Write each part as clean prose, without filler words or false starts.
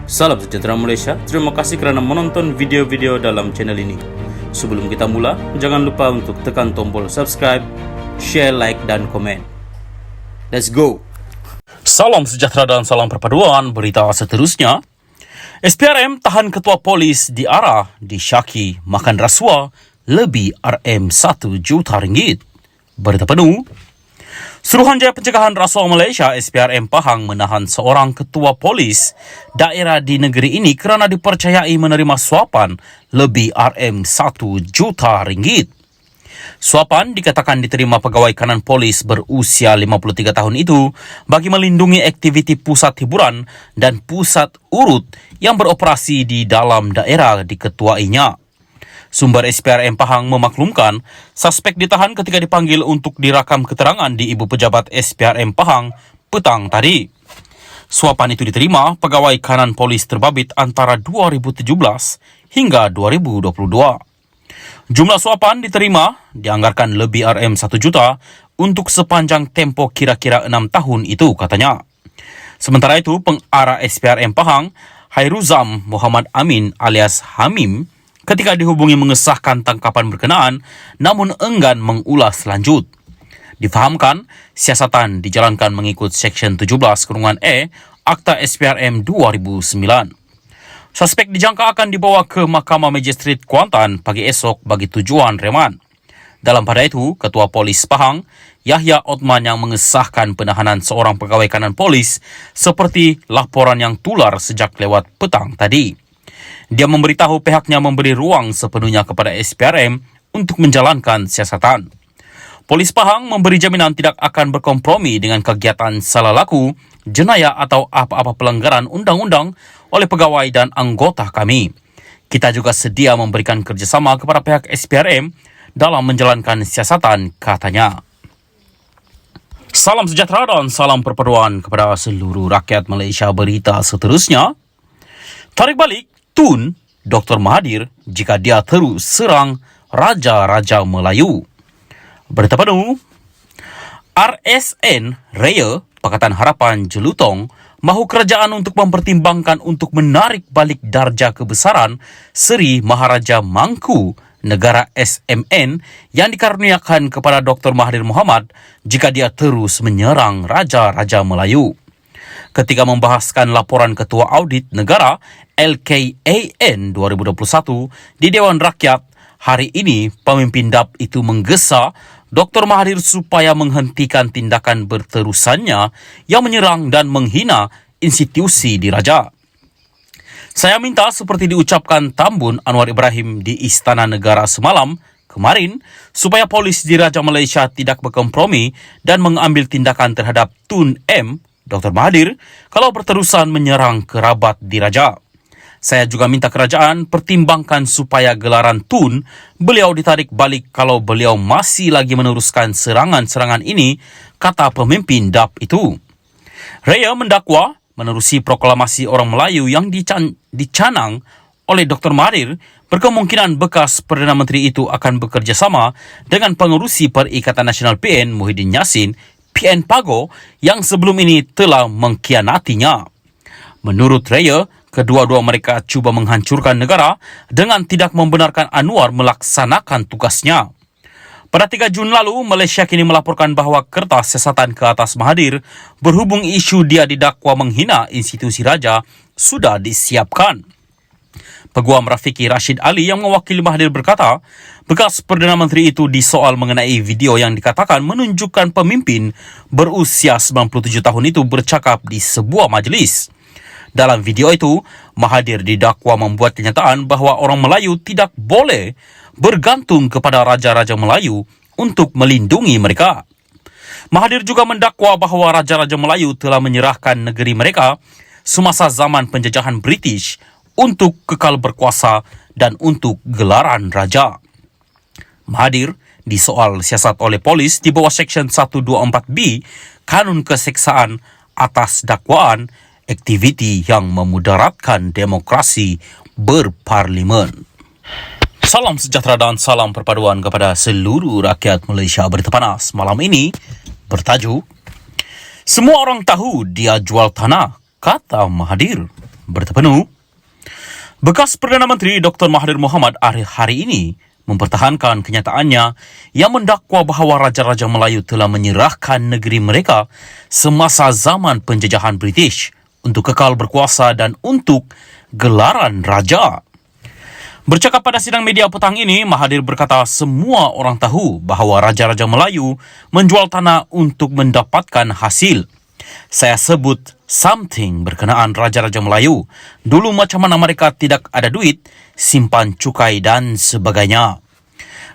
Salam sejahtera Malaysia, terima kasih kerana menonton video-video dalam channel ini. Sebelum kita mula, jangan lupa untuk tekan tombol subscribe, share, like dan komen. Let's go! Salam sejahtera dan salam perpaduan. Berita seterusnya, SPRM tahan ketua polis di ARA disyaki makan rasuah lebih RM1 juta ringgit. Berita penuh, Suruhanjaya Pencegahan Rasuah Malaysia SPRM Pahang menahan seorang ketua polis daerah di negeri ini kerana dipercayai menerima suapan lebih RM1 juta ringgit. Suapan dikatakan diterima pegawai kanan polis berusia 53 tahun itu bagi melindungi aktiviti pusat hiburan dan pusat urut yang beroperasi di dalam daerah diketuainya. Sumber SPRM Pahang memaklumkan suspek ditahan ketika dipanggil untuk dirakam keterangan di Ibu Pejabat SPRM Pahang petang tadi. Suapan itu diterima pegawai kanan polis terbabit antara 2017 hingga 2022. Jumlah suapan diterima dianggarkan lebih RM1 juta untuk sepanjang tempoh kira-kira 6 tahun itu, katanya. Sementara itu, pengarah SPRM Pahang, Hairuzam Muhammad Amin alias Hamim, ketika dihubungi mengesahkan tangkapan berkenaan, namun enggan mengulas lanjut. Difahamkan, siasatan dijalankan mengikut Seksyen 17(e) Akta SPRM 2009. Suspek dijangka akan dibawa ke Mahkamah Magistrate Kuantan pagi esok bagi tujuan reman. Dalam pada itu, Ketua Polis Pahang, Yahya Othman yang mengesahkan penahanan seorang pegawai kanan polis seperti laporan yang tular sejak lewat petang tadi. Dia memberitahu pihaknya memberi ruang sepenuhnya kepada SPRM untuk menjalankan siasatan. Polis Pahang memberi jaminan tidak akan berkompromi dengan kegiatan salah laku, jenayah atau apa-apa pelanggaran undang-undang oleh pegawai dan anggota kami. Kita juga sedia memberikan kerjasama kepada pihak SPRM dalam menjalankan siasatan, katanya. Salam sejahtera dan salam perpaduan kepada seluruh rakyat Malaysia. Berita seterusnya, tarik balik Tun Dr. Mahathir jika dia terus serang Raja-Raja Melayu. Berita penuh, RSN Raya Pakatan Harapan Jelutong mahu kerajaan untuk mempertimbangkan untuk menarik balik darjah kebesaran Seri Maharaja Mangku Negara SMN yang dikaruniakan kepada Dr. Mahathir Mohamad jika dia terus menyerang Raja-Raja Melayu. Ketika membahaskan laporan Ketua Audit Negara LKAN 2021 di Dewan Rakyat, hari ini pemimpin DAP itu menggesa Dr. Mahathir supaya menghentikan tindakan berterusannya yang menyerang dan menghina institusi diraja. Saya minta seperti diucapkan Tambun Anwar Ibrahim di Istana Negara semalam kemarin supaya polis diraja Malaysia tidak berkompromi dan mengambil tindakan terhadap Tun M. Dr. Mahathir kalau berterusan menyerang kerabat diraja. Saya juga minta kerajaan pertimbangkan supaya gelaran Tun beliau ditarik balik kalau beliau masih lagi meneruskan serangan-serangan ini, kata pemimpin DAP itu. Raya mendakwa menerusi proklamasi orang Melayu yang dicanang oleh Dr. Mahathir, berkemungkinan bekas Perdana Menteri itu akan bekerjasama dengan pengerusi Perikatan Nasional PN Muhyiddin Yassin PN Pago yang sebelum ini telah mengkhianatinya. Menurut Raya, kedua-dua mereka cuba menghancurkan negara dengan tidak membenarkan Anwar melaksanakan tugasnya. Pada 3 Jun lalu, Malaysia kini melaporkan bahawa kertas siasatan ke atas Mahathir berhubung isu dia didakwa menghina institusi raja sudah disiapkan. Peguam Rafiki Rashid Ali yang mewakili Mahathir berkata, bekas Perdana Menteri itu disoal mengenai video yang dikatakan menunjukkan pemimpin berusia 97 tahun itu bercakap di sebuah majlis. Dalam video itu, Mahathir didakwa membuat kenyataan bahawa orang Melayu tidak boleh bergantung kepada Raja-Raja Melayu untuk melindungi mereka. Mahathir juga mendakwa bahawa Raja-Raja Melayu telah menyerahkan negeri mereka semasa zaman penjajahan British untuk kekal berkuasa dan untuk gelaran raja. Mahathir disoal siasat oleh polis di bawah Seksyen 124B Kanun Keseksaan atas dakwaan aktiviti yang memudaratkan demokrasi berparlimen. Salam sejahtera dan salam perpaduan kepada seluruh rakyat Malaysia. Berita panas malam ini bertajuk, semua orang tahu dia jual tanah, kata Mahathir. berterpenuh. Bekas Perdana Menteri Dr. Mahathir Mohamad hari ini mempertahankan kenyataannya yang mendakwa bahawa Raja-Raja Melayu telah menyerahkan negeri mereka semasa zaman penjajahan British untuk kekal berkuasa dan untuk gelaran raja. Bercakap pada sidang media petang ini, Mahathir berkata semua orang tahu bahawa Raja-Raja Melayu menjual tanah untuk mendapatkan hasil. Saya sebut something berkenaan Raja-Raja Melayu. Dulu macam mana mereka tidak ada duit, simpan cukai dan sebagainya.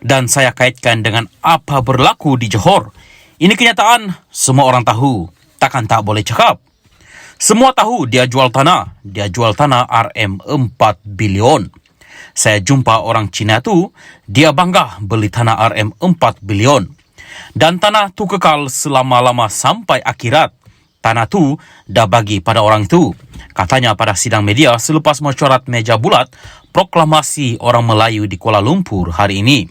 Dan saya kaitkan dengan apa berlaku di Johor. Ini kenyataan, semua orang tahu. Takkan tak boleh cakap. Semua tahu dia jual tanah. Dia jual tanah RM4 bilion. Saya jumpa orang Cina tu, dia bangga beli tanah RM4 bilion. Dan tanah tu kekal selama-lama sampai akhirat. Tanah tu dah bagi pada orang itu, katanya pada sidang media selepas mesyuarat meja bulat proklamasi orang Melayu di Kuala Lumpur hari ini.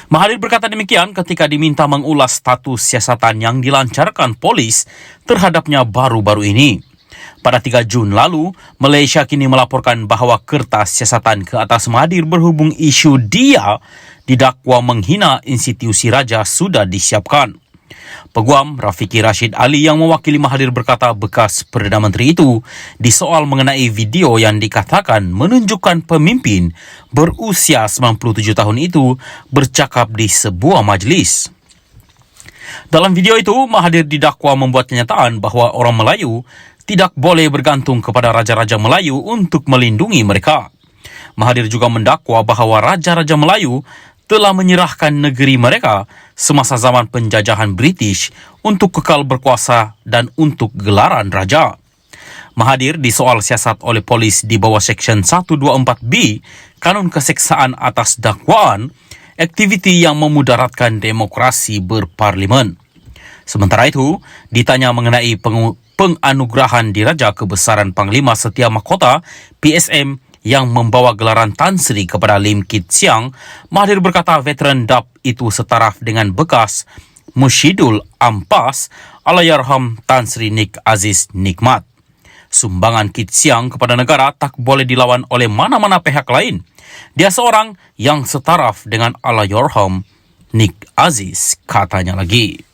Mahathir berkata demikian ketika diminta mengulas status siasatan yang dilancarkan polis terhadapnya baru-baru ini. Pada 3 Jun lalu, Malaysia kini melaporkan bahawa kertas siasatan ke atas Mahathir berhubung isu dia didakwa menghina institusi raja sudah disiapkan. Peguam Rafiki Rashid Ali yang mewakili Mahathir berkata bekas Perdana Menteri itu disoal mengenai video yang dikatakan menunjukkan pemimpin berusia 97 tahun itu bercakap di sebuah majlis. Dalam video itu, Mahathir didakwa membuat kenyataan bahawa orang Melayu tidak boleh bergantung kepada Raja-Raja Melayu untuk melindungi mereka. Mahathir juga mendakwa bahawa Raja-Raja Melayu telah menyerahkan negeri mereka semasa zaman penjajahan British untuk kekal berkuasa dan untuk gelaran raja. Mahathir disoal siasat oleh polis di bawah Seksyen 124B Kanun Keseksaan atas dakwaan aktiviti yang memudaratkan demokrasi berparlimen. Sementara itu, ditanya mengenai penganugerahan Diraja Kebesaran Panglima Setia Mahkota PSM yang membawa gelaran Tan Sri kepada Lim Kit Siang, Mahathir berkata veteran DAP itu setaraf dengan bekas Mushidul Ampas Allahyarham Tan Sri Nik Aziz Nikmat. Sumbangan Kit Siang kepada negara tak boleh dilawan oleh mana-mana pihak lain. Dia seorang yang setaraf dengan Allahyarham Nik Aziz, katanya lagi.